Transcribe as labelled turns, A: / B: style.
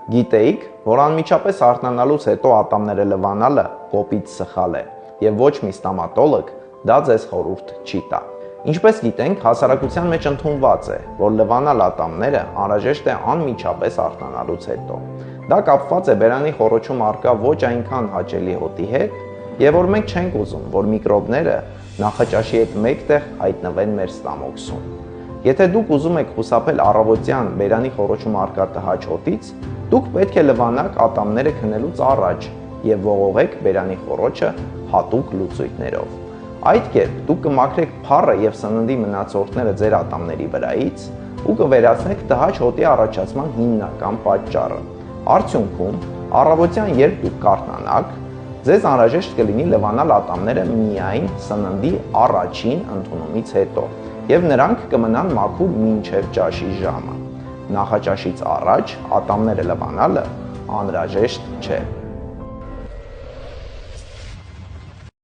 A: Գիտեիք, որ անմիջապես արթնանալուց հետո ատամները լվանալը կոպիտ սխալ է եւ ոչ մի ստոմատոլոգ դա ձեզ խորհուրդ չի տա։ Ինչպես գիտենք, հասարակության մեջ ընդունված է, որ լվանալ ատամները անհրաժեշտ է անմիջապես արթնանալուց հետո։ Դա կապված է բերանի խոռոչում առկա ոչ այնքան հաճելի հոտի հետ, եւ որ մենք չենք ուզում, որ միկրոբները նախաճաշի հետ մեկտեղ հայտնվեն մեր ստամոքսում։ Եթե դուք ուզում եք խուսափել առավոտյան բերանի խոռոչում առկա տհաճ հոտից, դուք պետք է լվանաք ատամները քնելուց առաջ եւ ողողեք բերանի խոռոչը հատուկ լուծույթներով։ Այդ կերպ դուք կմաքրեք փառը եւ սննդի մնացորդները ձեր ատամների վրայից ու կվերացնեք տհաճ հոտի առաջացման հիմնական պատճառը։ Արդյունքում, առավոտյան երբ դուք կարթնանաք, ձեզ անհրաժեշտ կլինի լվանալ ատամները միայն սննդի առաջին ընդունումից հետո, եւ նրանք կմնան մաքուր մինչեւ ճաշի ժամը։ Նախաճաշից առաջ ատամները լվանալը անհրաժեշտ չէ։